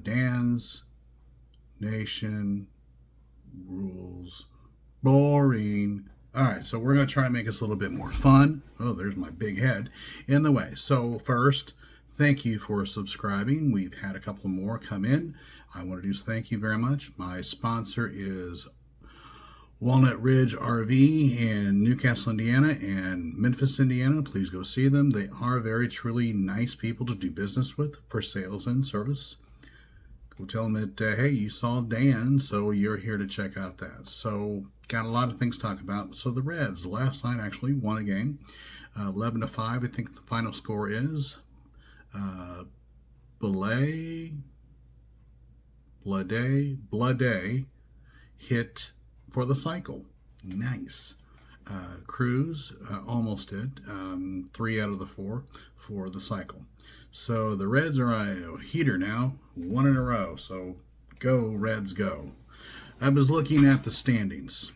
Dan's Nation rules. Boring. All right, so we're going to try and make this a little bit more fun. Oh, there's my big head in the way. So first, thank you for subscribing. We've had a couple more come in. I want to do thank you very much. My sponsor is Walnut Ridge RV in Newcastle, Indiana and Memphis, Indiana. Please go see them. They are very, truly nice people to do business with for sales and service. Go tell them that, hey, you saw Dan, so you're here to check out that. So, got a lot of things to talk about. So, the Reds, last night actually won a game. 11-5, I think the final score is. Bleday hit for the cycle. Nice. Cruz almost did. 3 out of the 4 for the cycle. So the Reds are a heater now, 1 in a row. So go Reds, go. I was looking at the standings.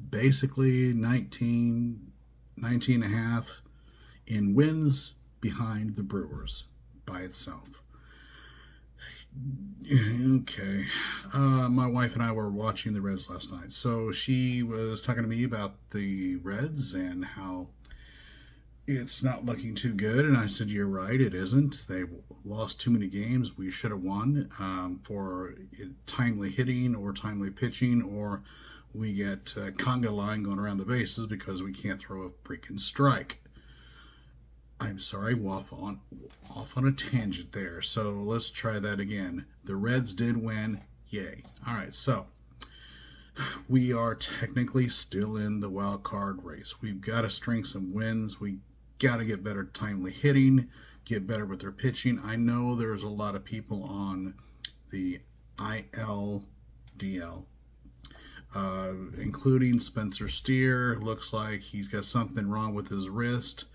Basically 19 and a half in wins behind the Brewers by itself. Okay. My wife and I were watching the Reds last night. So she was talking to me about the Reds and how it's not looking too good. And I said, you're right, it isn't. They've lost too many games. We should have won for timely hitting or timely pitching, or we get conga line going around the bases because we can't throw a freaking strike. I'm sorry, off on a tangent there. So let's try that again. The Reds did win. Yay. All right, so we are technically still in the wild card race. We've got to string some wins. We got to get better timely hitting, get better with their pitching. I know there's a lot of people on the ILDL, including Spencer Steer. Looks like he's got something wrong with his wrist.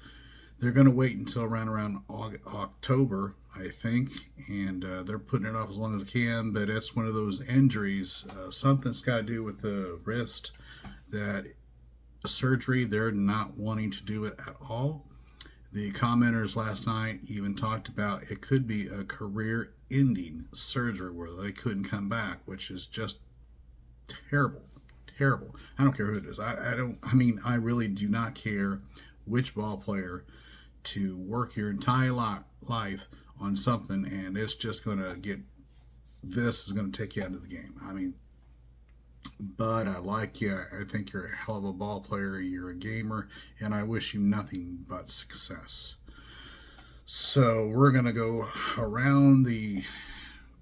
They're going to wait until around October, I think, and they're putting it off as long as they can, but it's one of those injuries. Something's got to do with the wrist, that surgery, they're not wanting to do it at all. The commenters last night even talked about it could be a career-ending surgery where they couldn't come back, which is just terrible. Terrible. I don't care who it is. I really do not care which ball player to work your entire life on something, and it's just going to this is going to take you out of the game. But I like you. I think you're a hell of a ball player. You're a gamer, and I wish you nothing but success. So we're going to go around the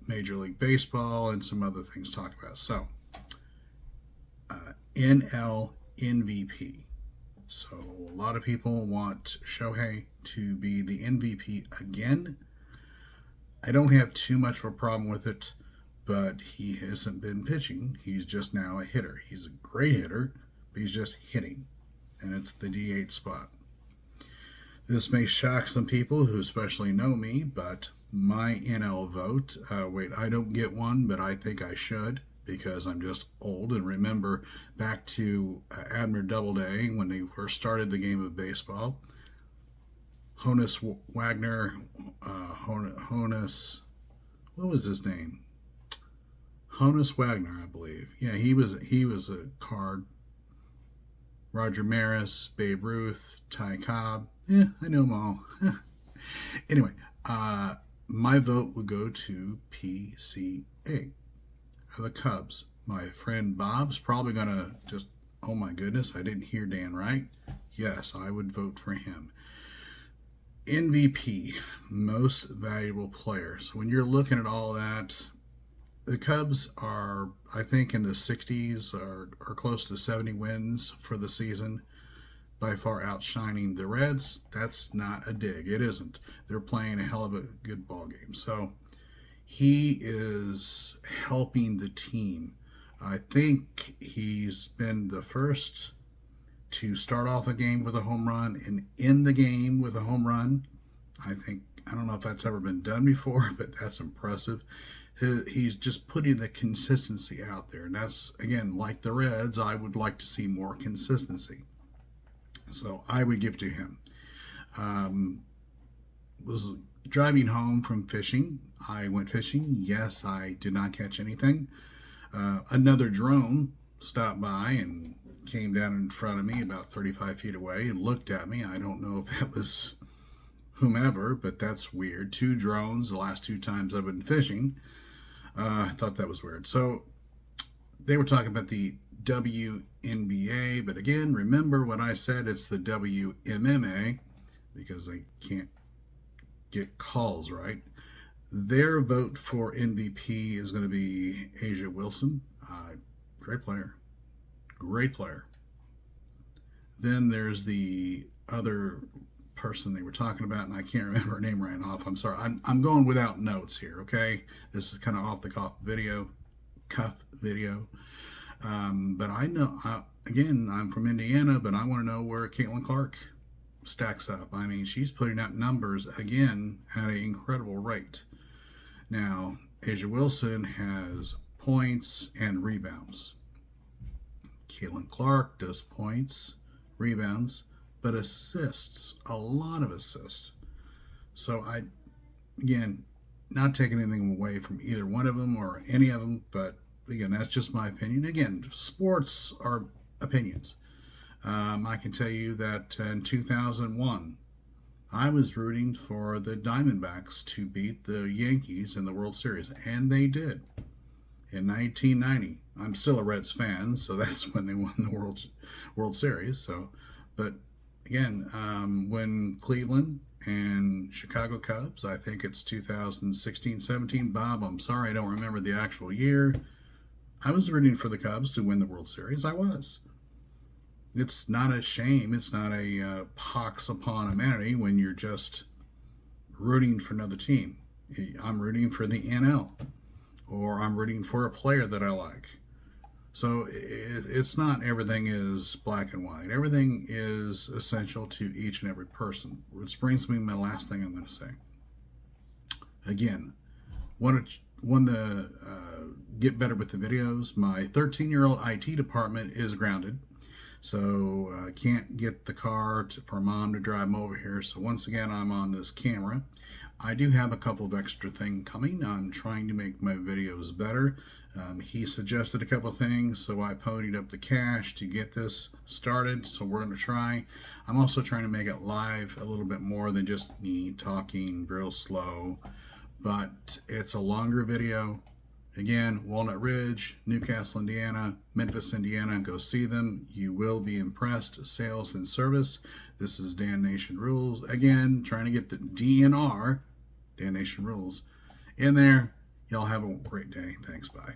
Major League Baseball and some other things to talk about. So, NL MVP. So a lot of people want Shohei to be the MVP again. I don't have too much of a problem with it, but he hasn't been pitching. He's just now a hitter. He's a great hitter, but he's just hitting, and it's the DH spot. This may shock some people who especially know me, but my NL vote, I don't get one, but I think I should, because I'm just old and remember back to Admiral Doubleday when they first started the game of baseball. Honus Wagner, what was his name? Honus Wagner, I believe. Yeah, he was a card. Roger Maris, Babe Ruth, Ty Cobb. Yeah, I know them all. Anyway, my vote would go to PCA. The Cubs. My friend Bob's probably going to just, oh my goodness, I didn't hear Dan right. Yes, I would vote for him. MVP, most valuable player. So when you're looking at all that, the Cubs are, I think, in the 60s or close to 70 wins for the season, by far outshining the Reds. That's not a dig. It isn't. They're playing a hell of a good ball game. So he is helping the team. I think he's been the first to start off a game with a home run and end the game with a home run. I don't know if that's ever been done before, but that's impressive. He's just putting the consistency out there. And that's, again, like the Reds, I would like to see more consistency. So I would give to him. Was driving home from fishing, I went fishing. Yes, I did not catch anything. Another drone stopped by and came down in front of me about 35 feet away and looked at me. I don't know if that was whomever, but that's weird. 2 drones the last 2 times I've been fishing. I thought that was weird. So they were talking about the WNBA, but again, remember what I said, it's the WMMA, because they can't get calls right. Their vote for MVP is going to be Asia Wilson. Great player. Great player. Then there's the other person they were talking about, and I can't remember her name right off. I'm sorry. I'm going without notes here, okay? This is kind of off the cuff video. But I know, again, I'm from Indiana, but I want to know where Caitlin Clark stacks up. I mean, she's putting up numbers, again, at an incredible rate. Now, Asia Wilson has points and rebounds. Caitlin Clark does points, rebounds, but assists, a lot of assists. So again, not taking anything away from either one of them or any of them, but again, that's just my opinion. Again, sports are opinions. I can tell you that in 2001, I was rooting for the Diamondbacks to beat the Yankees in the World Series, and they did. In 1990, I'm still a Reds fan, so that's when they won the World Series. So, but again, when Cleveland and Chicago Cubs, I think it's 2016-17. Bob, I'm sorry, I don't remember the actual year. I was rooting for the Cubs to win the World Series. I was. It's not a shame. It's not a pox upon humanity when you're just rooting for another team. I'm rooting for the NL, or I'm rooting for a player that I like. So it's not everything is black and white. Everything is essential to each and every person. Which brings me to my last thing I'm going to say. Again, want to get better with the videos. My 13-year-old IT department is grounded. So I can't get the car for Mom to drive them over here. So once again, I'm on this camera. I do have a couple of extra things coming. I'm trying to make my videos better. He suggested a couple of things, so I ponied up the cash to get this started. So we're going to try. I'm also trying to make it live a little bit more than just me talking real slow. But it's a longer video. Again, Walnut Ridge, Newcastle, Indiana, Memphis, Indiana. Go see them. You will be impressed. Sales and service. This is Dan Nation Rules. Again, trying to get the DNR, Dan Nation Rules, in there. Y'all have a great day. Thanks. Bye.